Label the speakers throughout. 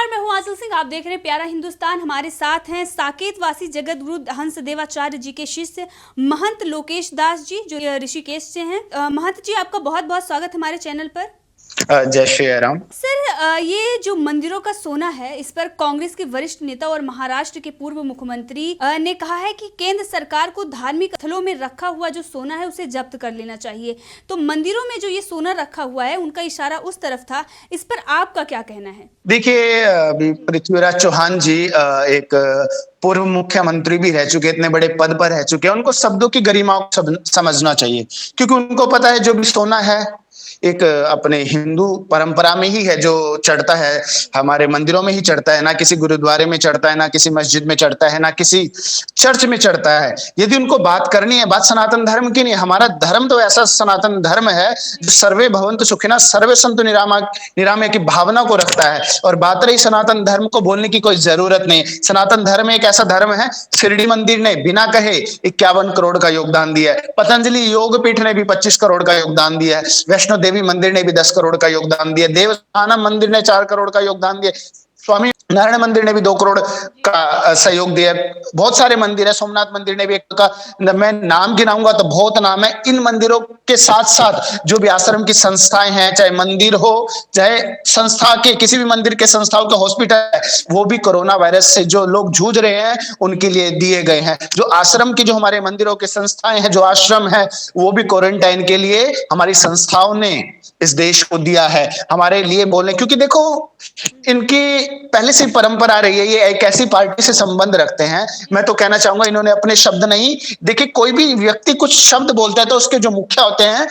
Speaker 1: नमस्कार, मैं हूं आंचल सिंह। आप देख रहे हैं प्यारा हिंदुस्तान। हमारे साथ हैं साकेतवासी जगत गुरु हंस देवाचार्य जी के शिष्य महंत लोकेश दास जी, जो ऋषिकेश से हैं। महंत जी, आपका बहुत बहुत स्वागत हमारे चैनल पर।
Speaker 2: जय श्री राम।
Speaker 1: सर, ये जो मंदिरों का सोना है, इस पर कांग्रेस के वरिष्ठ नेता और महाराष्ट्र के पूर्व मुख्यमंत्री ने कहा है कि केंद्र सरकार को धार्मिक स्थलों में रखा हुआ जो सोना है उसे जब्त कर लेना चाहिए। तो मंदिरों में जो ये सोना रखा हुआ है, उनका इशारा उस तरफ था। इस पर आपका क्या कहना है?
Speaker 2: देखिए, पृथ्वीराज चौहान जी एक पूर्व मुख्यमंत्री भी रह चुके, इतने बड़े पद पर रह चुके हैं। उनको शब्दों की गरिमा को समझना चाहिए, क्योंकि उनको पता है जो भी सोना है एक अपने हिंदू परंपरा में ही है, जो चढ़ता है हमारे मंदिरों में ही चढ़ता है, ना किसी गुरुद्वारे में चढ़ता है, ना किसी मस्जिद में चढ़ता है, ना किसी चर्च में चढ़ता है। यदि उनको बात करनी है, बात सनातन धर्म की नहीं। हमारा धर्म तो ऐसा सनातन धर्म है जो सर्वे भवन्तु सुखिनः सर्वे सन्तु निरामय की भावना को रखता है। और बात रही सनातन धर्म को, बोलने की कोई जरूरत नहीं। सनातन धर्म एक ऐसा धर्म है, शिरडी मंदिर ने बिना कहे 51 करोड़ का योगदान दिया है। पतंजलि योग पीठ ने भी 25 करोड़ का योगदान दिया है। वैष्णो देवी मंदिर ने भी 10 करोड़ का योगदान दिया। देवस्थानम मंदिर ने 4 करोड़ का योगदान दिया। स्वामी नारायण मंदिर ने भी 2 करोड़ का सहयोग दिया। बहुत सारे मंदिर है, सोमनाथ मंदिर ने भी एक का, मैं नाम गिनाऊंगा तो बहुत नाम है। इन मंदिरों के साथ साथ जो भी आश्रम की संस्थाएं हैं, चाहे मंदिर हो चाहे संस्था के किसी भी मंदिर के संस्थाओं के हॉस्पिटल है, वो भी कोरोना वायरस से जो लोग जूझ रहे हैं उनके लिए दिए गए हैं। जो आश्रम की, जो हमारे मंदिरों के संस्थाएं हैं, जो आश्रम है, वो भी क्वारंटाइन के लिए हमारी संस्थाओं ने इस देश को दिया है हमारे लिए बोलने। क्योंकि देखो, इनकी पहले से परंपरा रही है, ये एक ऐसी पार्टी से संबंध रखते हैं। मैं तो कहना चाहूंगा, इन्होंने अपने शब्द नहीं, देखिए कोई भी व्यक्ति कुछ शब्द बोलता है तो उसके जो मुखिया होते हैं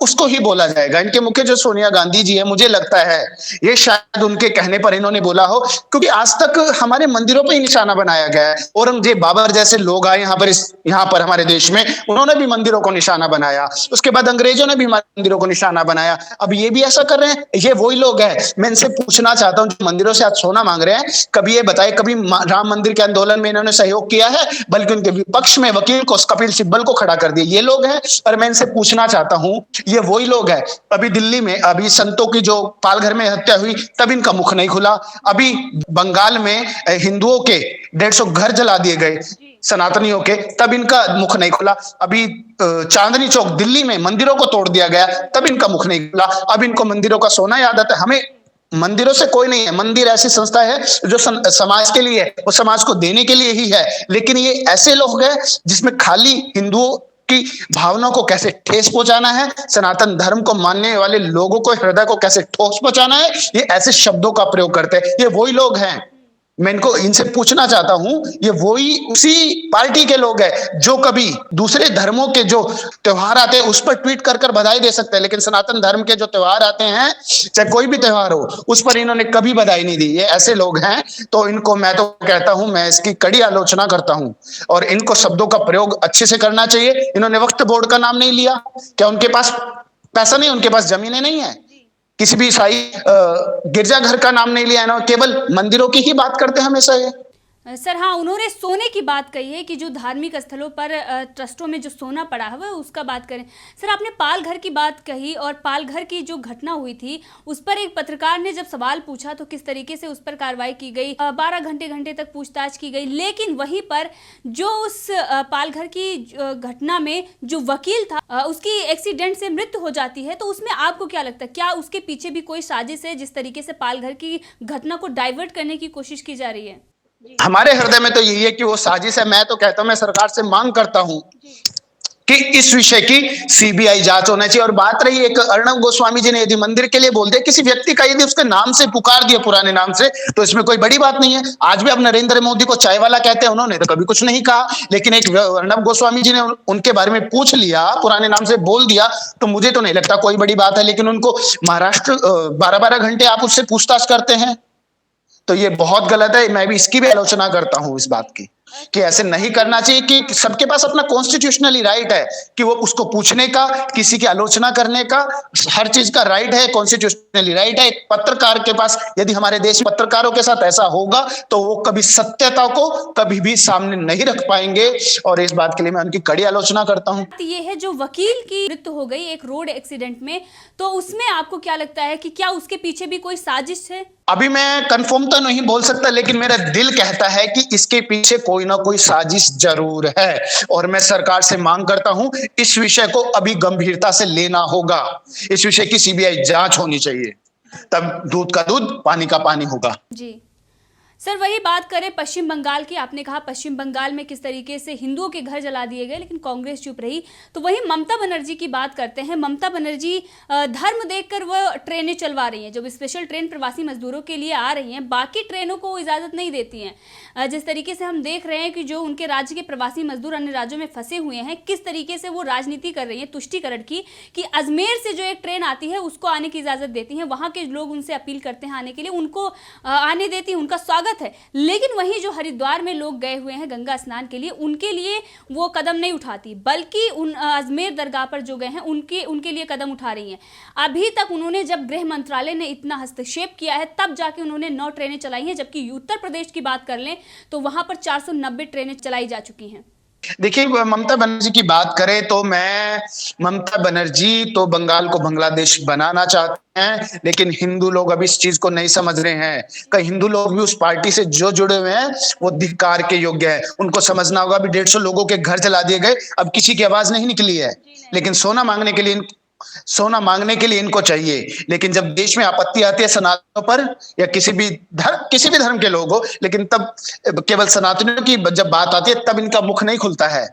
Speaker 2: उसको ही बोला जाएगा। इनके मुखिया जो सोनिया गांधी जी है, मुझे लगता है ये शायद उनके कहने पर इन्होंने बोला हो, क्योंकि आज तक हमारे मंदिरों पर ही निशाना बनाया गया है। औरंगजेब बाबर जैसे लोग आए यहाँ पर हमारे देश में, उन्होंने भी मंदिरों को निशाना बनाया। उसके बाद अंग्रेजों ने भी हमारे मंदिरों को निशाना बनाया। अब ये भी ऐसा कर रहे हैं। ये वही लोग हैं। मैं इनसे पूछना चाहता हूं, जो मंदिरों से आज सोना मांग रहे हैं, कभी ये बताए कभी राम मंदिर के आंदोलन में इन्होंने सहयोग किया है? बल्कि उनके विपक्ष में वकील को, कपिल सिब्बल को खड़ा कर दिया। ये लोग हैं। और मैं इनसे पूछना चाहता हूं, ये वही लोग हैं। अभी दिल्ली में अभी संतों की जो पालघर में हत्या हुई, तब इनका मुख नहीं खुला। अभी बंगाल में हिंदुओं के 150 घर जला दिए गए, सनातनियों के, तब इनका मुख नहीं खुला। अभी चांदनी चौक दिल्ली में मंदिरों को तोड़ दिया गया, तब इनका मुख नहीं खुला। अब इनको मंदिरों का सोना याद आता है। हमें मंदिरों से कोई नहीं है। मंदिर ऐसी संस्था है जो समाज के लिए है, वो समाज को देने के लिए ही है। लेकिन ये ऐसे लोग हैं जिसमें खाली हिंदुओं की भावना को कैसे ठेस पहुंचाना है, सनातन धर्म को मानने वाले लोगों को, हृदय को कैसे ठोस पहुंचाना है, ये ऐसे शब्दों का प्रयोग करते हैं। ये वही लोग हैं। मैं इनसे पूछना चाहता हूं, ये वही उसी पार्टी के लोग हैं जो कभी दूसरे धर्मों के जो त्योहार आते हैं उस पर ट्वीट कर कर बधाई दे सकते हैं, लेकिन सनातन धर्म के जो त्योहार आते हैं, चाहे कोई भी त्योहार हो, उस पर इन्होंने कभी बधाई नहीं दी। ये ऐसे लोग हैं। तो इनको मैं तो कहता हूं, मैं इसकी कड़ी आलोचना करता हूं, और इनको शब्दों का प्रयोग अच्छे से करना चाहिए। इन्होंने वक्फ बोर्ड का नाम नहीं लिया। क्या उनके पास पैसा नहीं? उनके पास जमीनें नहीं है? किसी भी ईसाई गिरजाघर का नाम नहीं लिया है ना, केवल मंदिरों की ही बात करते हैं हमेशा ये।
Speaker 1: सर हाँ, उन्होंने सोने की बात कही है कि जो धार्मिक स्थलों पर ट्रस्टों में जो सोना पड़ा हुआ है उसका बात करें। सर, आपने पालघर की बात कही, और पालघर की जो घटना हुई थी उस पर एक पत्रकार ने जब सवाल पूछा तो किस तरीके से उस पर कार्रवाई की गई, 12 घंटे तक पूछताछ की गई। लेकिन वहीं पर जो उस पालघर की घटना में जो वकील था, उसकी एक्सीडेंट से मृत्यु हो जाती है, तो उसमें आपको क्या लगता है, क्या उसके पीछे भी कोई साजिश है जिस तरीके से पालघर की घटना को डाइवर्ट करने की कोशिश की जा रही है?
Speaker 2: हमारे हृदय में तो यही है कि वो साजिश है। मैं तो कहता हूं, मैं सरकार से मांग करता हूं कि इस विषय की सीबीआई जांच होना चाहिए। और बात रही एक अर्णब गोस्वामी जी ने यदि मंदिर के लिए बोल दिया, किसी व्यक्ति का यदि उसके नाम से पुकार दिया, पुराने नाम से, तो इसमें कोई बड़ी बात नहीं है। आज भी अब नरेंद्र मोदी को चाय वाला कहते हैं, उन्होंने तो कभी कुछ नहीं कहा, लेकिन एक अर्णब गोस्वामी जी ने उनके बारे में पूछ लिया, पुराने नाम से बोल दिया, तो मुझे तो नहीं लगता कोई बड़ी बात है। लेकिन उनको महाराष्ट्र 12-12 घंटे आप उससे पूछताछ करते हैं, तो ये बहुत गलत है। मैं भी इसकी भी आलोचना करता हूं इस बात की, कि ऐसे नहीं करना चाहिए। कि सबके पास अपना कॉन्स्टिट्यूशनली राइट है कि वो उसको पूछने का, किसी की आलोचना करने का, हर चीज का राइट है, कॉन्स्टिट्यूशनली राइट है। एक पत्रकार के पास, यदि हमारे देश में पत्रकारों के साथ ऐसा होगा तो वो कभी सत्यता को कभी भी सामने नहीं रख पाएंगे, और इस बात के लिए मैं उनकी कड़ी आलोचना करता हूं।
Speaker 1: ये है जो वकील की मृत्यु हो गई एक रोड एक्सीडेंट में, तो उसमें आपको क्या लगता है कि क्या उसके पीछे भी कोई साजिश है?
Speaker 2: अभी मैं कंफर्म तो नहीं बोल सकता, लेकिन मेरा दिल कहता है कि इसके पीछे कोई ना कोई साजिश जरूर है, और मैं सरकार से मांग करता हूं इस विषय को अभी गंभीरता से लेना होगा। इस विषय की सीबीआई जांच होनी चाहिए, तब दूध का दूध पानी का पानी होगा।
Speaker 1: जी सर, वही बात करें पश्चिम बंगाल की। आपने कहा पश्चिम बंगाल में किस तरीके से हिंदुओं के घर जला दिए गए, लेकिन कांग्रेस चुप रही। तो वही ममता बनर्जी की बात करते हैं। ममता बनर्जी धर्म देखकर वह ट्रेनें चलवा रही हैं। जब स्पेशल ट्रेन प्रवासी मजदूरों के लिए आ रही हैं, बाकी ट्रेनों को इजाज़त नहीं देती हैं। जिस तरीके से हम देख रहे हैं कि जो उनके राज्य के प्रवासी मजदूर अन्य राज्यों में फंसे हुए हैं, किस तरीके से वो राजनीति कर रही है तुष्टीकरण की, कि अजमेर से जो एक ट्रेन आती है उसको आने की इजाज़त देती हैं। वहाँ के लोग उनसे अपील करते हैं आने के लिए, उनको आने देती हैं, उनका स्वागत है। लेकिन वहीं जो हरिद्वार में लोग गए हुए हैं गंगा स्नान के लिए, उनके लिए वो कदम नहीं उठाती, बल्कि उन अजमेर दरगाह पर जो गए हैं उनके लिए कदम उठा रही हैं। अभी तक उन्होंने, जब गृह मंत्रालय ने इतना हस्तक्षेप किया है, तब जाके उन्होंने 9 ट्रेनें चलाई हैं, जबकि उत्तर प्रदेश की बात कर लें तो वहां पर 490 ट्रेनें चलाई जा चुकी हैं।
Speaker 2: देखिए, ममता बनर्जी की बात करें तो ममता बनर्जी तो बंगाल को बांग्लादेश बनाना चाहते हैं, लेकिन हिंदू लोग अभी इस चीज को नहीं समझ रहे हैं। कई हिंदू लोग भी उस पार्टी से जो जुड़े हुए हैं वो धिक्कार के योग्य है। उनको समझना होगा। अभी 150 लोगों के घर जला दिए गए, अब किसी की आवाज नहीं निकली है, लेकिन सोना मांगने के लिए इनको चाहिए। लेकिन जब देश में आपत्ति आती है सनातनों पर या किसी भी धर्म के लोगों, लेकिन तब केवल सनातनियों की जब बात आती है तब इनका मुख नहीं खुलता है।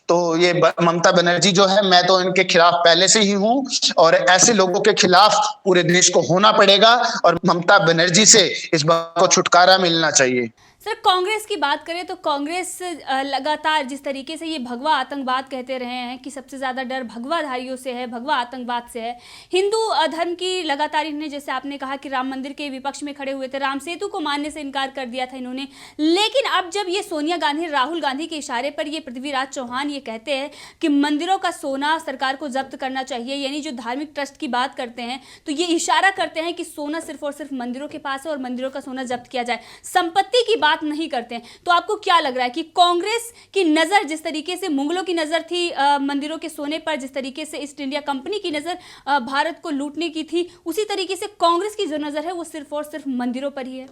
Speaker 2: तो ये ममता बनर्जी जो है, मैं तो इनके खिलाफ पहले से ही हूं, और ऐसे लोगों के खिलाफ पूरे देश को होना पड़ेगा, और ममता बनर्जी से इस बात को छुटकारा मिलना चाहिए।
Speaker 1: सर, कांग्रेस की बात करें तो कांग्रेस लगातार जिस तरीके से ये भगवा आतंकवाद कहते रहे हैं कि सबसे ज़्यादा डर भगवाधारियों से है, भगवा आतंकवाद से है। हिंदू धर्म की लगातार इन्होंने, जैसे आपने कहा कि राम मंदिर के विपक्ष में खड़े हुए थे, राम सेतु को मानने से इनकार कर दिया था इन्होंने। लेकिन अब जब ये सोनिया गांधी, राहुल गांधी के इशारे पर ये पृथ्वीराज चौहान ये कहते हैं कि मंदिरों का सोना सरकार को जब्त करना चाहिए, यानी जो धार्मिक ट्रस्ट की बात करते हैं, तो ये इशारा करते हैं कि सोना सिर्फ और सिर्फ मंदिरों के पास है और मंदिरों का सोना जब्त किया जाए, संपत्ति की बात नहीं करते हैं। तो आपको क्या लग रहा है कि कांग्रेस की नजर, जिस तरीके से मुगलों की नजर थी मंदिरों के सोने पर, जिस तरीके से ईस्ट इंडिया कंपनी की नजर भारत को लूटने की थी, उसी तरीके से कांग्रेस की जो नजर है वो सिर्फ और सिर्फ मंदिरों पर ही है?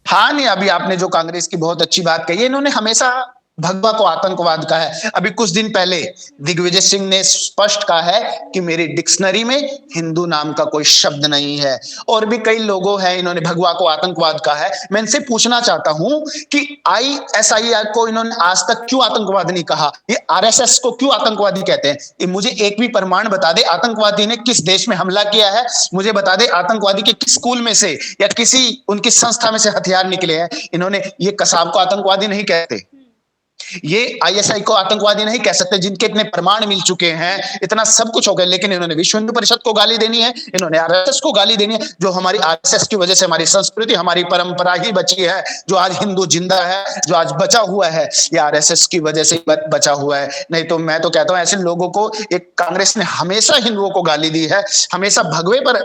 Speaker 2: हाँ, नहीं, अभी आपने जो कांग्रेस की बहुत अच्छी बात कही है, इन्होंने हमेशा भगवा को आतंकवाद कहा है। अभी कुछ दिन पहले दिग्विजय सिंह ने स्पष्ट कहा है कि मेरी डिक्शनरी में हिंदू नाम का कोई शब्द नहीं है, और भी कई लोगों हैं, इन्होंने भगवा को आतंकवाद कहा है। मैं इनसे पूछना चाहता हूं कि ISIS को इन्होंने आज तक क्यों आतंकवाद नहीं कहा? ये RSS को क्यों आतंकवादी कहते हैं? ये मुझे एक भी प्रमाण बता दे, आतंकवादी ने किस देश में हमला किया है, मुझे बता दे। आतंकवादी के किस स्कूल में से या किसी उनकी संस्था में से हथियार निकले हैं? इन्होंने ये कसाब को आतंकवादी नहीं कहते, ये ISI को आतंकवादी नहीं कह सकते, जिनके इतने प्रमाण मिल चुके हैं, इतना सब कुछ हो गया। लेकिन इन्होंने विश्व हिंदू परिषद को गाली देनी है, इन्होंने RSS को गाली देनी है। जो हमारी RSS की वजह से हमारी संस्कृति, हमारी परंपरा ही बची है, जो आज हिंदू जिंदा है, जो आज बचा हुआ है, ये RSS की वजह से बचा हुआ है। नहीं तो मैं तो कहता हूं ऐसे लोगों को, एक कांग्रेस ने हमेशा हिंदुओं को गाली दी है, हमेशा भगवे पर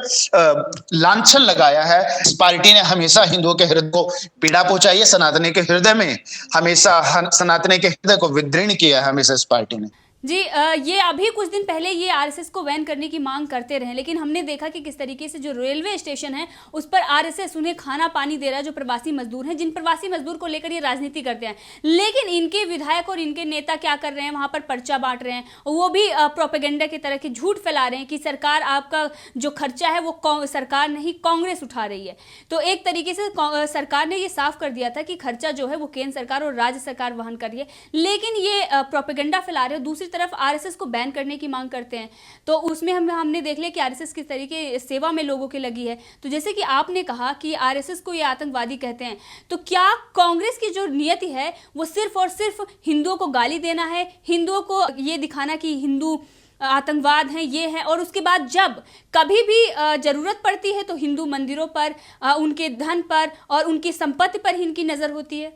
Speaker 2: लांछन लगाया है। इस पार्टी ने हमेशा हिंदुओं के हृदय को पीड़ा पहुंचाई है, सनातनी के हृदय में हमेशा सनातनी के हृदय को विदीर्ण किया है हमेशा इस पार्टी ने।
Speaker 1: जी, ये अभी कुछ दिन पहले ये RSS को बैन करने की मांग करते रहे, लेकिन हमने देखा कि किस तरीके से जो रेलवे स्टेशन है उस पर RSS उन्हें खाना पानी दे रहा है, जो प्रवासी मजदूर हैं, जिन प्रवासी मजदूर को लेकर ये राजनीति करते हैं। लेकिन इनके विधायक और इनके नेता क्या कर रहे हैं, वहां पर पर्चा बांट रहे हैं, वो भी प्रोपेगेंडा की तरह के झूठ फैला रहे हैं कि सरकार, आपका जो खर्चा है वो सरकार नहीं कांग्रेस उठा रही है। तो एक तरीके से सरकार ने ये साफ कर दिया था कि खर्चा जो है वो केंद्र सरकार और राज्य सरकार वहन कर रही है, लेकिन ये प्रोपेगेंडा फैला रहे हो। दूसरी तरफ RSS को बैन करने की मांग करते हैं, तो उसमें हमने देख लिया कि RSS किस तरीके सेवा में लोगों की लगी है। तो जैसे कि आपने कहा कि RSS को ये आतंकवादी कहते हैं, तो क्या कांग्रेस की जो नियति है वो सिर्फ और सिर्फ हिंदुओं को गाली देना है, हिंदुओं को ये दिखाना कि हिंदू आतंकवाद हैं, ये है, और उसके बाद जब कभी भी जरूरत पड़ती है तो हिंदू मंदिरों पर, उनके धन पर और उनकी संपत्ति पर ही इनकी नजर होती है?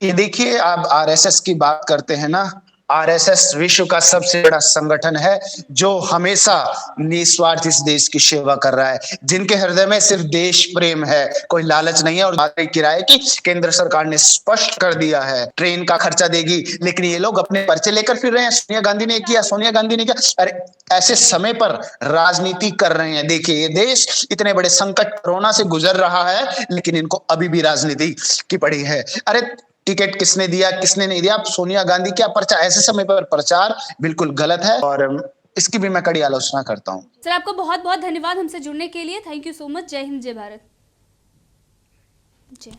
Speaker 2: ये देखिए, आप RSS की बात करते हैं ना, आरएसएस विश्व का सबसे बड़ा संगठन है जो हमेशा निस्वार्थ इस देश की सेवा कर रहा है, जिनके हृदय में सिर्फ देश प्रेम है, कोई लालच नहीं है। और बात किराए की केंद्र सरकार ने स्पष्ट कर दिया है, ट्रेन का खर्चा देगी, लेकिन ये लोग अपने पर्चे लेकर फिर रहे हैं। सोनिया गांधी ने किया, सोनिया गांधी ने किया। अरे ऐसे समय पर राजनीति कर रहे हैं। देखिए, ये देश इतने बड़े संकट कोरोना से गुजर रहा है, लेकिन इनको अभी भी राजनीति की पड़ी है। अरे टिकट किसने दिया, किसने नहीं दिया, सोनिया गांधी क्या पर्चा, ऐसे समय पर प्रचार बिल्कुल गलत है और इसकी भी मैं कड़ी आलोचना करता हूं।
Speaker 1: सर आपको बहुत बहुत धन्यवाद हमसे जुड़ने के लिए। Thank you so much. जय हिंद, जय भारत। जी।